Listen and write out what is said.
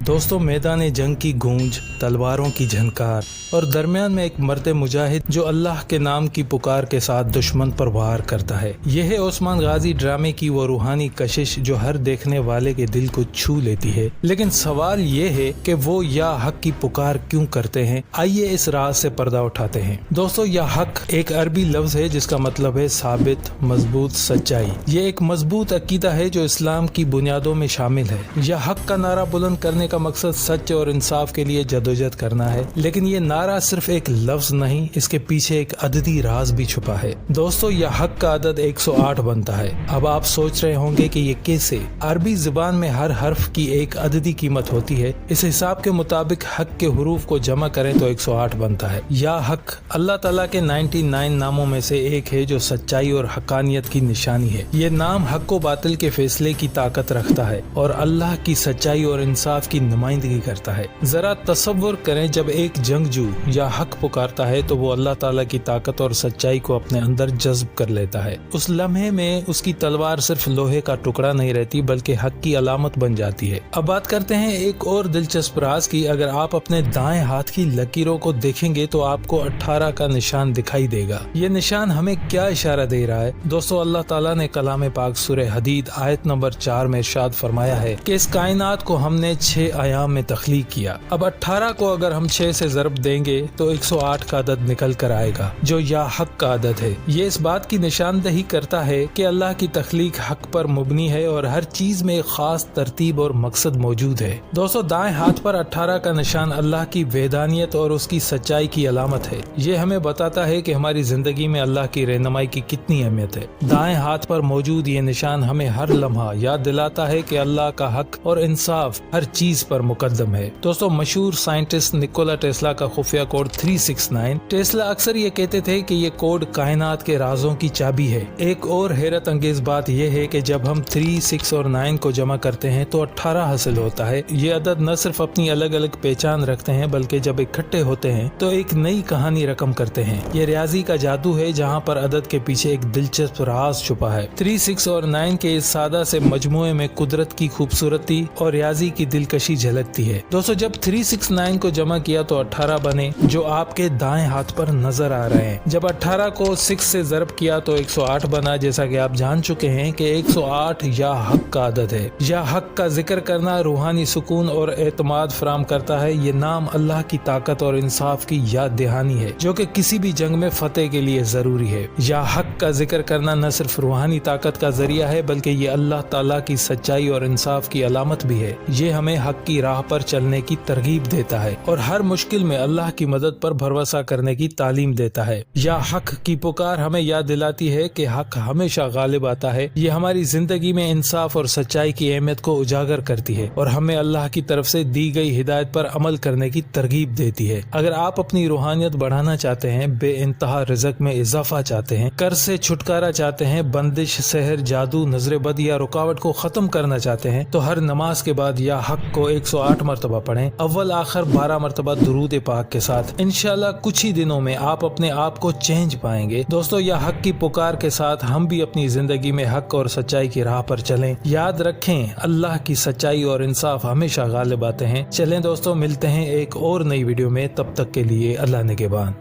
दोस्तों, मैदान जंग की गूंज, तलवारों की झनकार और दरमियान में एक मर्द मुजाहिद जो अल्लाह के नाम की पुकार के साथ दुश्मन पर वार करता है। यह है ओस्मान गाजी ड्रामे की वो रूहानी कशिश जो हर देखने वाले के दिल को छू लेती है। लेकिन सवाल ये है कि वो या हक की पुकार क्यों करते हैं। आइए इस राज से पर्दा उठाते हैं। दोस्तों, या हक एक अरबी लफ्ज है जिसका मतलब है साबित, मजबूत, सच्चाई। ये एक मजबूत अकीदा है जो इस्लाम की बुनियादों में शामिल है। या हक का नारा बुलंद करने का मकसद सच और इंसाफ के लिए जदोजहद करना है। लेकिन ये नारा सिर्फ एक लफ्ज नहीं, इसके पीछे एक अददी राज भी छुपा है। दोस्तों, यह हक का अदद 108 बनता है। अब आप सोच रहे होंगे कि ये कैसे। अरबी जुबान में हर हर्फ की एक अददी कीमत होती है। इस हिसाब के मुताबिक हक के हुरूफ को जमा करें तो 108 बनता है। या हक अल्लाह ताला के 99 नामों में से एक है जो सच्चाई और हकानियत की निशानी है। ये नाम हक को बातिल के फैसले की ताकत रखता है और अल्लाह की सच्चाई और इंसाफ की नुमाइंदगी करता है। जरा तसव्वुर करें, जब एक जंगजू या हक पुकारता है तो वो अल्लाह ताला की ताकत और सच्चाई को अपने अंदर जज्ब कर लेता है। उस लम्हे में उसकी तलवार सिर्फ लोहे का टुकड़ा नहीं रहती बल्कि हक की अलामत बन जाती है। अब बात करते हैं एक और दिलचस्प राज की। अगर आप अपने दाएं हाथ की लकीरों को देखेंगे तो आपको 18 का निशान दिखाई देगा। ये निशान हमें क्या इशारा दे रहा है? दोस्तों, अल्लाह ताला ने कलाम पाक सूरह हदीद आयत नंबर 4 में इरशाद फरमाया है कि इस कायनात को हमने 6 आयाम में तख्लीक किया। अब 18 को अगर हम 6 से ज़रब देंगे तो 108 का अदद निकल कर आएगा जो या हक का अदद है। ये इस बात की निशानदही करता है कि अल्लाह की तख्लीक हक पर मुबनी है और हर चीज में एक खास तरतीब और मकसद मौजूद है। दोस्तों, दाएं हाथ पर 18 का निशान अल्लाह की वेदानियत और उसकी सच्चाई की अलामत है। ये हमें बताता है कि हमारी जिंदगी में अल्लाह की रहनुमाई की कितनी अहमियत है। दाएं हाथ पर मौजूद ये निशान हमें हर लम्हा याद दिलाता है कि अल्लाह का हक और इंसाफ हर चीज पर मुकद्दम है। दोस्तों, मशहूर साइंटिस्ट निकोला टेस्ला का खुफिया कोड 369। टेस्ला अक्सर ये कहते थे कि ये कोड कायनात के राजों की चाबी है। एक और हैरत अंगेज बात यह है कि जब हम 3, 6 और 9 को जमा करते हैं तो 18 हासिल होता है। ये अदद न सिर्फ अपनी अलग अलग पहचान रखते हैं बल्कि जब इकट्ठे होते हैं तो एक नई कहानी रकम करते हैं। ये रियाजी का जादू है जहाँ पर अदद के पीछे एक दिलचस्प राज छुपा है। 3, 6 और 9 के इस सादा से मजमुए में कुदरत की खूबसूरती और रियाजी की दिलकशी झलकती है। दोस्तों, जब 3, 6, 9 को जमा किया तो 18 बने जो आपके दाएं हाथ पर नजर आ रहे हैं। जब 18 को 6 से ज़रब किया तो 108 बना। जैसा कि आप जान चुके हैं कि 108 या हक का अदद है। या हक का जिक्र करना रूहानी सुकून और एतमाद फराम करता है। ये नाम अल्लाह की ताकत और इंसाफ की याद दहानी है जो कि किसी भी जंग में फतेह के लिए जरूरी है। या हक का जिक्र करना न सिर्फ रूहानी ताकत का जरिया है बल्कि ये अल्लाह ताला की सच्चाई और इंसाफ की अलामत भी है। ये हमें हक की राह पर चलने की तरगीब देता है और हर मुश्किल में अल्लाह की मदद पर भरोसा करने की तालीम देता है। या हक की पुकार हमें याद दिलाती है कि हक हमेशा गालिब आता है। ये हमारी जिंदगी में इंसाफ और सच्चाई की अहमियत को उजागर करती है और हमें अल्लाह की तरफ से दी गई हिदायत पर अमल करने की तरगीब देती है। अगर आप अपनी रूहानियत बढ़ाना चाहते हैं, बेइंतहा रिज़्क में इजाफा चाहते हैं, कर्ज से छुटकारा चाहते हैं, बंदिश, सहर, जादू, नजर बद या रुकावट को खत्म करना चाहते हैं तो हर नमाज के बाद या हक को 108 मरतबा पढ़ें, अव्वल आखिर 12 मरतबा दुरूद पाक के साथ। इंशाल्लाह कुछ ही दिनों में आप अपने आप को चेंज पाएंगे। दोस्तों, या हक की पुकार के साथ हम भी अपनी जिंदगी में हक और सच्चाई की राह पर चलें। याद रखें, अल्लाह की सच्चाई और इंसाफ हमेशा गालिब आते हैं। चलें दोस्तों, मिलते हैं एक और नई वीडियो में। तब तक के लिए अल्लाह निगहबान।